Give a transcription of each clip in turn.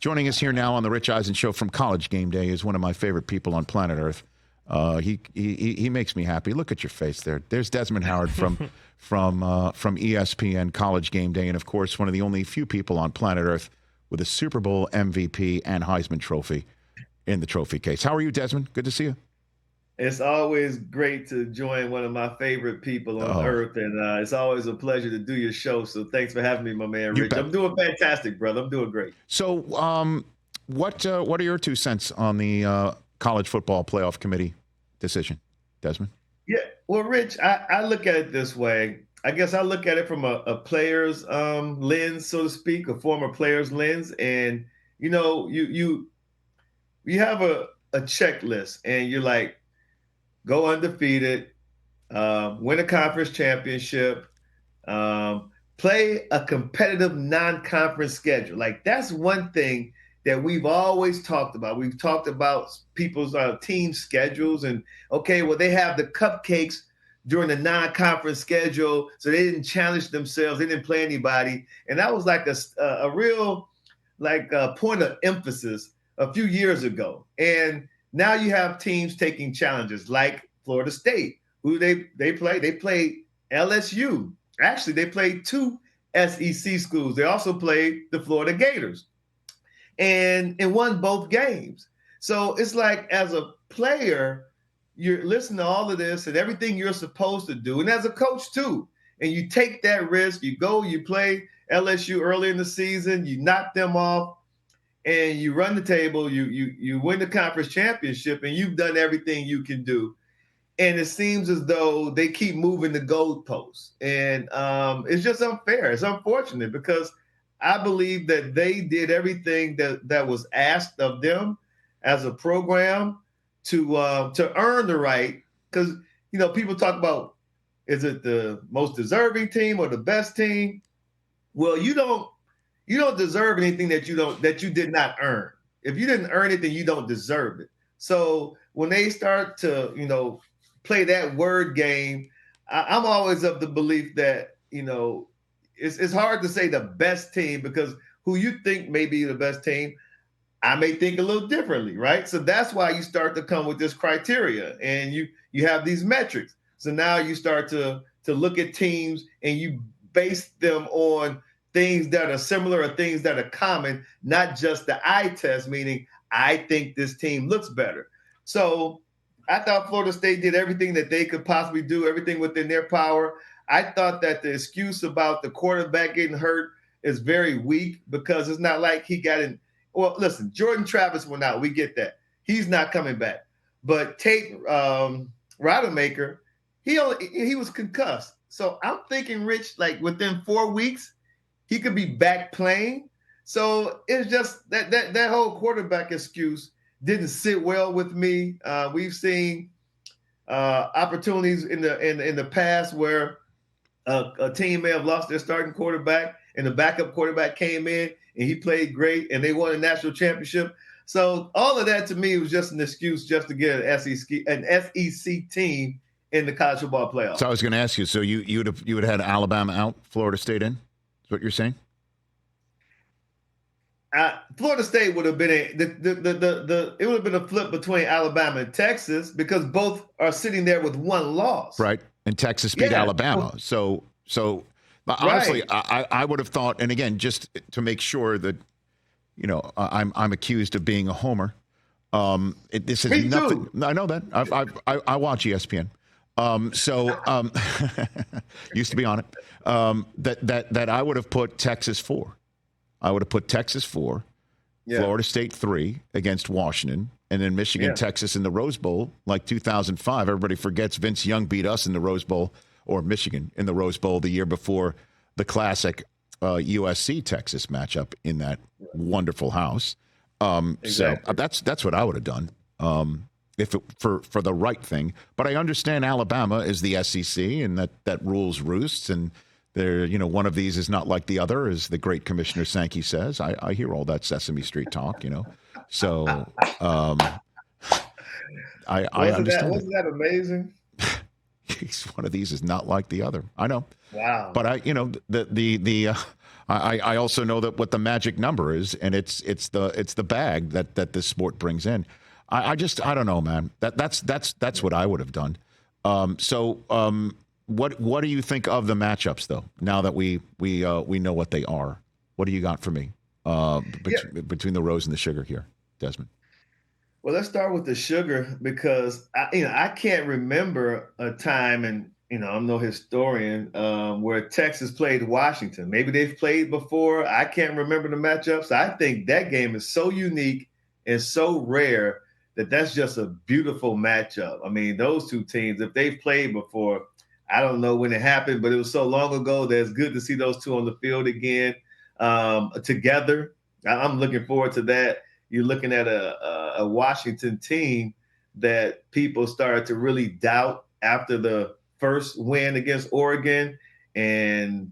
Joining us here now on the Rich Eisen Show from College Game Day is one of my favorite people on planet Earth. He makes me happy. Look at your face there. There's Desmond Howard from ESPN College Game Day, and of course one of the only few people on planet Earth with a Super Bowl MVP and Heisman Trophy in the trophy case. How are you, Desmond? Good to see you. It's always great to join one of my favorite people on earth, and it's always a pleasure to do your show. So thanks for having me, my man, Rich. I'm doing fantastic, brother. I'm doing great. So, what are your 2 cents on the College Football Playoff Committee decision, Desmond? Yeah, well, Rich, I look at it this way. I guess I look at it from a player's lens, so to speak, a former player's lens, and you have a checklist, and you're like, go undefeated, win a conference championship, play a competitive non-conference schedule. Like, that's one thing that we've always talked about. We've talked about people's team schedules, and okay, well, they have the cupcakes during the non-conference schedule, so they didn't challenge themselves, they didn't play anybody, and that was like a real point of emphasis a few years ago. And now you have teams taking challenges like Florida State, who they play. They played LSU. Actually, they played 2 SEC schools. They also played the Florida Gators and won both games. So it's like, as a player, you're listening to all of this and everything you're supposed to do. And as a coach too, and you take that risk, you play LSU early in the season, you knock them off, and you run the table, you win the conference championship, and you've done everything you can do. And it seems as though they keep moving the goalposts. And it's just unfair. It's unfortunate, because I believe that they did everything that was asked of them as a program to earn the right. Because, people talk about, is it the most deserving team or the best team? Well, you don't deserve anything that you did not earn. If you didn't earn it, then you don't deserve it. So when they start to, play that word game, I'm always of the belief that, it's hard to say the best team, because who you think may be the best team, I may think a little differently, right? So that's why you start to come with this criteria, and you have these metrics. So now you start to look at teams, and you base them on things that are similar or things that are common, not just the eye test, meaning I think this team looks better. So I thought Florida State did everything that they could possibly do, everything within their power. I thought that the excuse about the quarterback getting hurt is very weak, because it's not like he got in. Well, listen, Jordan Travis went out. We get that. He's not coming back. But Tate Rodemaker, he was concussed. So I'm thinking, Rich, like within 4 weeks, he could be back playing. So it's just that whole quarterback excuse didn't sit well with me. We've seen opportunities in the past where a team may have lost their starting quarterback, and the backup quarterback came in and he played great, and they won a national championship. So all of that to me was just an excuse just to get an SEC team in the college football playoff. So I was going to ask you. So you would have had Alabama out, Florida State in? Is what you're saying? Florida State would have been it would have been a flip between Alabama and Texas, because both are sitting there with 1 loss. Right. And Texas beat Alabama. So honestly, right. I would have thought, and again, just to make sure that, I'm accused of being a homer. This is nothing. Too. I know that. I watch ESPN. Used to be on it. That I would have put Texas 4. I would have put Texas 4, Florida State 3 against Washington, and then Michigan, Texas in the Rose Bowl, like 2005. Everybody forgets Vince Young beat us in the Rose Bowl, or Michigan in the Rose Bowl the year before the classic USC-Texas matchup in that wonderful house. Exactly. So that's what I would have done if it, for the right thing. But I understand Alabama is the SEC, and that rules roosts, and there, one of these is not like the other, as the great Commissioner Sankey says. I hear all that Sesame Street talk, So I understand. Wasn't that amazing? Each one of these is not like the other. I know. Wow. But I also know that what the magic number is, and it's the bag that this sport brings in. I don't know, man. That's what I would have done. What do you think of the matchups though? Now that we know what they are, what do you got for me between the Rose and the Sugar here, Desmond? Well, let's start with the Sugar because I can't remember a time, and I'm no historian, where Texas played Washington. Maybe they've played before. I can't remember the matchups. I think that game is so unique and so rare that's just a beautiful matchup. I mean, those two teams, if they've played before, I don't know when it happened, but it was so long ago that it's good to see those two on the field again together. I'm looking forward to that. You're looking at a Washington team that people started to really doubt after the first win against Oregon, and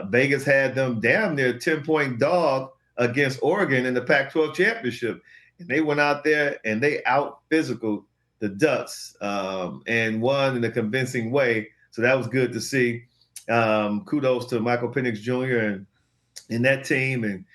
Vegas had them damn near 10-point dog against Oregon in the Pac-12 championship. And they went out there and they out-physicaled the Ducks and won in a convincing way. So that was good to see. Kudos to Michael Penix Jr. and that team. And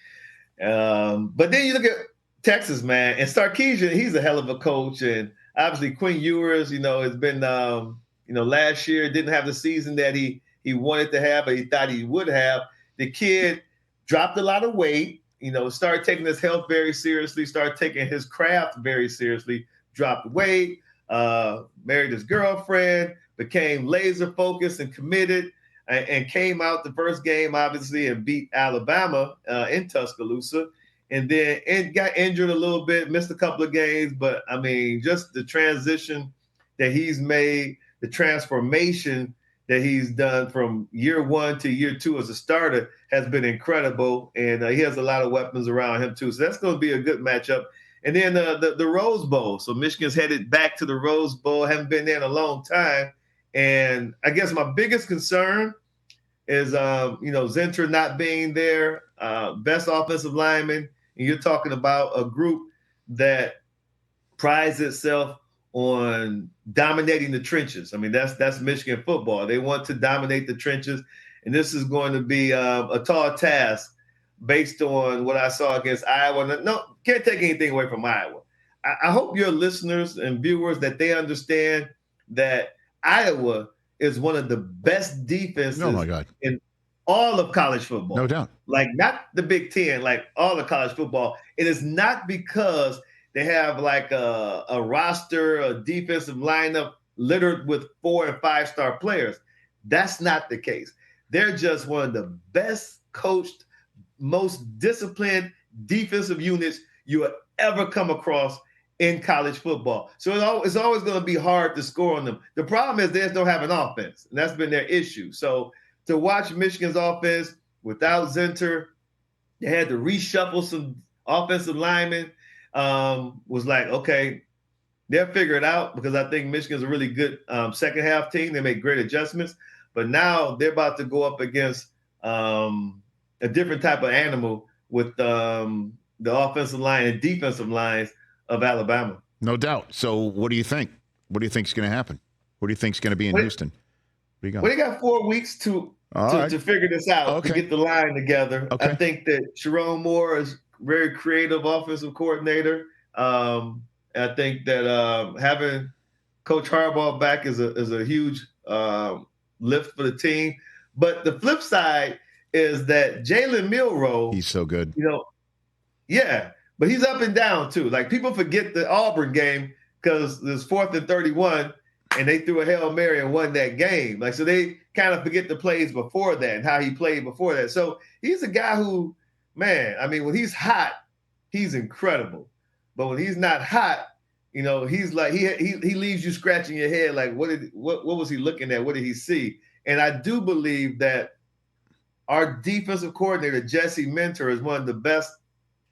but then you look at Texas, man, and Sarkisian, he's a hell of a coach. And obviously Quinn Ewers, has been, last year didn't have the season that he wanted to have, but he thought he would have. The kid dropped a lot of weight, started taking his health very seriously, started taking his craft very seriously, dropped weight, married his girlfriend, became laser focused and committed, and came out the first game, obviously, and beat Alabama in Tuscaloosa. And then got injured a little bit, missed a couple of games. But, I mean, just the transition that he's made, the transformation that he's done from year one to year two as a starter has been incredible. And he has a lot of weapons around him, too. So that's going to be a good matchup. And then the Rose Bowl. So Michigan's headed back to the Rose Bowl. Haven't been there in a long time. And I guess my biggest concern is, Zinter not being there, best offensive lineman. And you're talking about a group that prides itself on dominating the trenches. I mean, that's Michigan football. They want to dominate the trenches. And this is going to be a tall task based on what I saw against Iowa. No, can't take anything away from Iowa. I hope your listeners and viewers that they understand that Iowa is one of the best defenses in all of college football. No doubt. Like not the Big Ten, like all of college football. It is not because they have like a roster, a defensive lineup littered with 4- and 5-star players. That's not the case. They're just one of the best coached, most disciplined defensive units you will ever come across in college football. So it's always going to be hard to score on them. The problem is they just don't have an offense, and that's been their issue. So to watch Michigan's offense without Zinter, they had to reshuffle some offensive linemen. Was like, okay, they'll figure it out because I think Michigan's a really good second half team. They make great adjustments. But now they're about to go up against a different type of animal with the offensive line and defensive lines of Alabama. No doubt. So what do you think? What do you think is going to happen? What do you think is going to be in Houston? What do you got? Well, they got 4 weeks to figure this out, to get the line together. Okay. I think that Sharon Moore is very creative offensive coordinator. I think that having Coach Harbaugh back is a huge lift for the team. But the flip side is that Jalen Milroe, he's so good. Yeah, but he's up and down too. Like people forget the Auburn game because it was 4th and 31 and they threw a Hail Mary and won that game. Like, so they kind of forget the plays before that and how he played before that. So he's a guy who, man, I mean, when he's hot, he's incredible. But when he's not hot, he's like, he leaves you scratching your head. Like, what was he looking at? What did he see? And I do believe that our defensive coordinator, Jesse Minter, is one of the best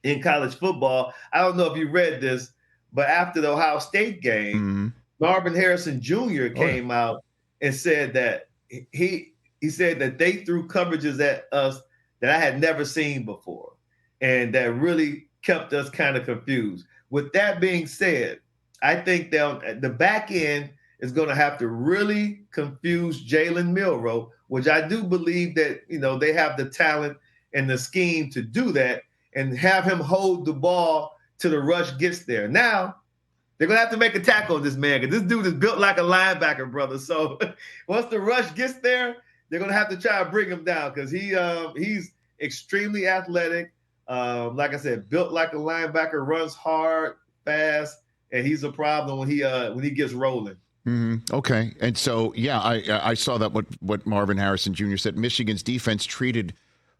in college football. I don't know if you read this, but after the Ohio State game, Marvin Harrison Jr. came out and said that he said that they threw coverages at us that I had never seen before, and that really kept us kind of confused. With that being said, I think that the back end is going to have to really confuse Jalen Milroe, which I do believe that, they have the talent and the scheme to do that and have him hold the ball till the rush gets there. Now, they're going to have to make a tackle on this man because this dude is built like a linebacker, brother. So once the rush gets there, they're going to have to try to bring him down because he's extremely athletic. Like I said, built like a linebacker, runs hard, fast, and he's a problem when he gets rolling. Mm-hmm. Okay. And so, yeah, I saw that what Marvin Harrison Jr. said. Michigan's defense treated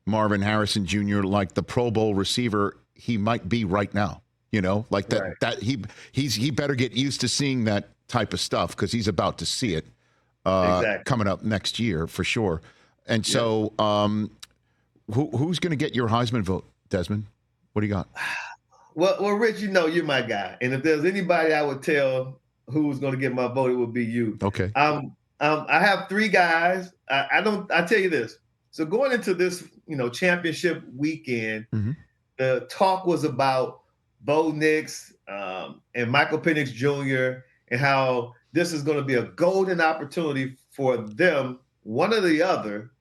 Marvin Harrison Jr. like the Pro Bowl receiver he might be right now. Like that, right. that he better get used to seeing that type of stuff because he's about to see it Exactly. coming up next year for sure. And so who's going to get your Heisman vote, Desmond? What do you got? Well, Rich, you're my guy. And if there's anybody I would tell who's going to get my vote, it would be you. Okay. I have three guys. I tell you this. So going into this, championship weekend, mm-hmm. the talk was about Bo Nix and Michael Penix Jr. and how this is going to be a golden opportunity for them, one or the other,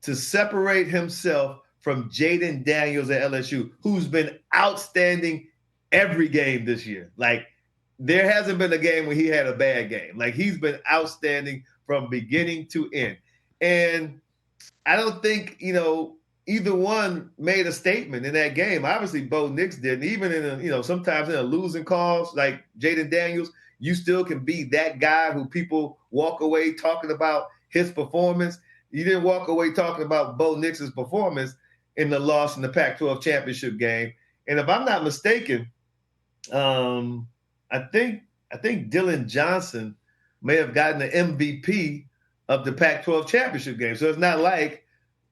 to separate himself from Jaden Daniels at LSU, who's been outstanding every game this year. Like, there hasn't been a game where he had a bad game. Like, he's been outstanding from beginning to end. And I don't think, either one made a statement in that game. Obviously, Bo Nix didn't. Even in sometimes in a losing cause like Jaden Daniels, you still can be that guy who people walk away talking about his performance. You didn't walk away talking about Bo Nix's performance in the loss in the Pac-12 championship game. And if I'm not mistaken, I think Dylan Johnson may have gotten the MVP of the Pac-12 championship game. So it's not like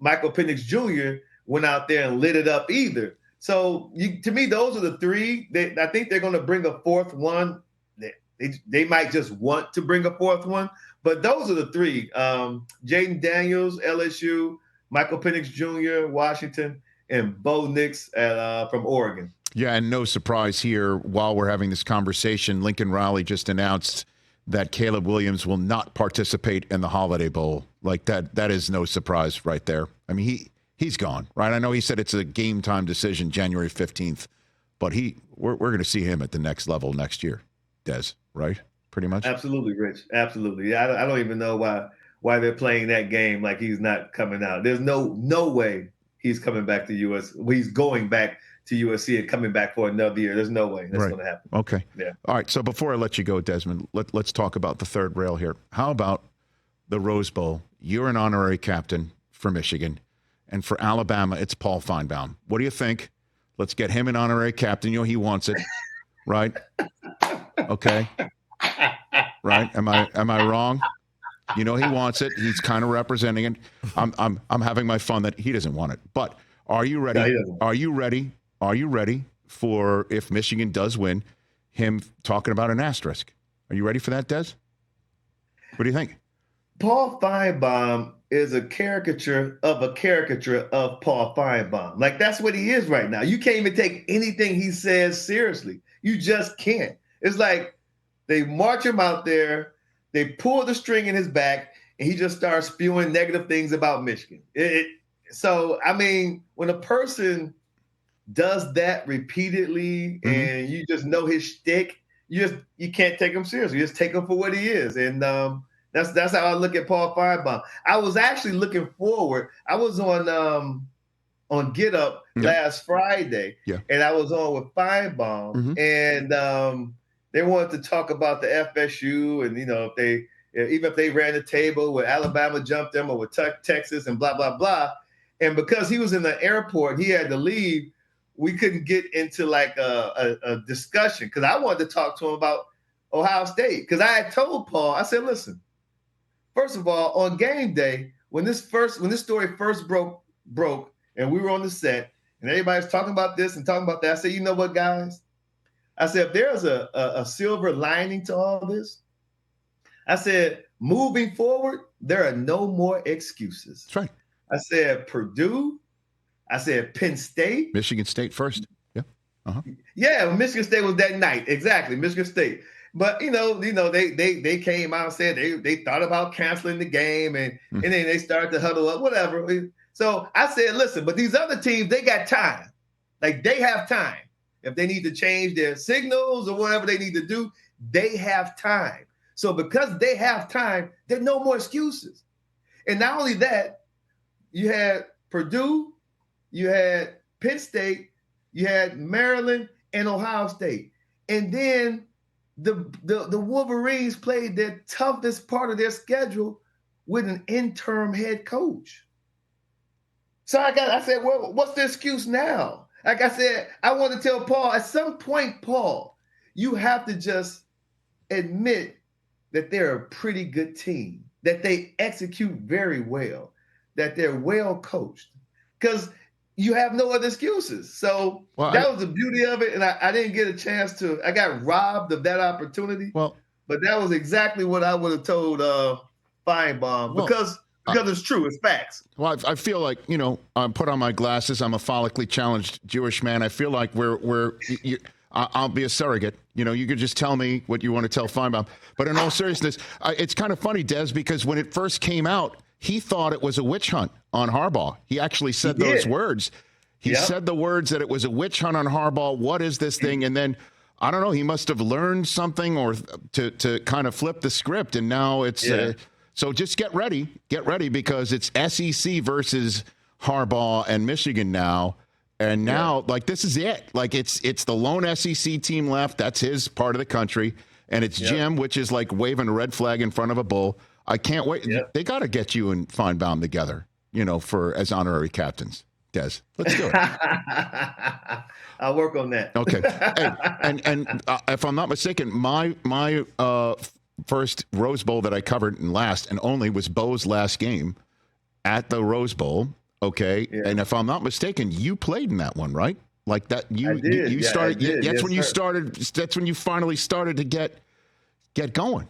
Michael Penix Jr. went out there and lit it up either. So to me, those are the three. I think they're going to bring a fourth one. They might just want to bring a fourth one, but those are the three. Jaden Daniels, LSU, Michael Penix Jr., Washington, and Bo Nix from Oregon. Yeah, and no surprise here, while we're having this conversation, Lincoln Riley just announced that Caleb Williams will not participate in the Holiday Bowl. Like that is no surprise right there. I mean, he's gone, right? I know he said it's a game time decision, January 15th, but we're going to see him at the next level next year, Des, right? Pretty much. Absolutely, Rich. Absolutely. Yeah, I don't even know why they're playing that game like he's not coming out. There's no way he's coming back to US. He's going back to USC and coming back for another year. There's no way that's going to happen. Okay. Yeah. All right. So before I let you go, Desmond, let's talk about the third rail here. How about the Rose Bowl? You're an honorary captain for Michigan, and for Alabama, it's Paul Finebaum. What do you think? Let's get him an honorary captain. He wants it, right? Okay. Right? Am I wrong? He wants it. He's kind of representing it. I'm having my fun that he doesn't want it. But are you ready? No, are you ready? Are you ready for, if Michigan does win, him talking about an asterisk? Are you ready for that, Des? What do you think? Paul Finebaum is a caricature of Paul Finebaum. Like, that's what he is right now. You can't even take anything he says seriously. You just can't. It's like they march him out there, they pull the string in his back, and he just starts spewing negative things about Michigan. So, I mean, when a person does that repeatedly and you just know his shtick, you can't take him seriously. You just take him for what he is. And that's how I look at Paul Finebaum. I was actually looking forward. I was on Get Up last Friday, and I was on with Finebaum, and they wanted to talk about the FSU and, if they ran the table where Alabama jumped them or with Texas and blah, blah, blah. And because he was in the airport, he had to leave. We couldn't get into like a discussion because I wanted to talk to him about Ohio State. Because I had told Paul, I said, listen, first of all, on game day, when this story first broke and we were on the set and everybody's talking about this and talking about that, I said, you know what, guys? I said, if there's a silver lining to all this, I said, moving forward, there are no more excuses. That's right. I said, Purdue. I said, Penn State. Michigan State first. Yeah. Yeah, Michigan State was that night. Exactly, Michigan State. But they came out and said they thought about canceling the game, and then they started to huddle up, whatever. So I said, listen, but these other teams, they got time. Like, they have time. If they need to change their signals or whatever they need to do, they have time. So because they have time, there's no more excuses. And not only that, you had Purdue, you had Penn State, you had Maryland and Ohio State. And then the Wolverines played their toughest part of their schedule with an interim head coach. So I said, well, what's the excuse now? Like I said, I want to tell Paul, at some point, Paul, you have to just admit that they're a pretty good team, that they execute very well, that they're well coached, because you have no other excuses. So that was the beauty of it, and I didn't get a chance to. I got robbed of that opportunity. Well, but that was exactly what I would have told Finebaum, because it's true, it's facts. Well, I feel like, I'm put on my glasses. I'm a follically challenged Jewish man. I feel like I'll be a surrogate. You could just tell me what you want to tell Finebaum. But in all seriousness, it's kind of funny, Des, because when it first came out, he thought it was a witch hunt on Harbaugh. He actually said those words. He said the words that it was a witch hunt on Harbaugh. What is this thing? And then, I don't know, he must have learned something or to kind of flip the script. And now it's so just get ready. Get ready, because it's SEC versus Harbaugh and Michigan now. And now, this is it. Like, it's the lone SEC team left. That's his part of the country. And it's Jim, which is like waving a red flag in front of a bull. I can't wait. Yep. They got to get you and Finebaum together, as honorary captains. Des, let's do it. I'll work on that. Okay. Hey, and if I'm not mistaken, my first Rose Bowl that I covered and last and only was Bo's last game at the Rose Bowl. Okay. Yeah. And if I'm not mistaken, you played in that one, right? Like that. You started. That's when you started. That's when you finally started to get going.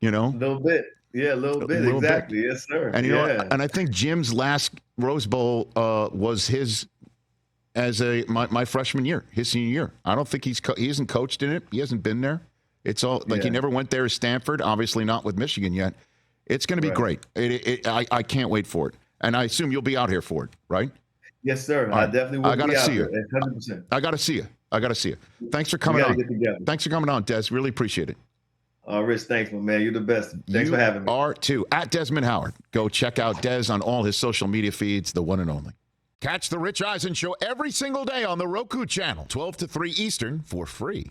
A little bit. Yeah, a little bit. Exactly. Bit. Yes, sir. And and I think Jim's last Rose Bowl was his as my freshman year, his senior year. I don't think he hasn't coached in it. He hasn't been there. It's all he never went there as Stanford. Obviously not with Michigan yet. It's going to be great. I can't wait for it. And I assume you'll be out here for it, right? Yes, sir. Right. I definitely will. I got to see you. 100%. I got to see you. Thanks for coming on. Thanks for coming on, Des. Really appreciate it. Rich, thanks, my man. You're the best. Thanks for having me. You are too. At Desmond Howard. Go check out Des on all his social media feeds, the one and only. Catch the Rich Eisen Show every single day on the Roku channel, 12 to 3 Eastern, for free.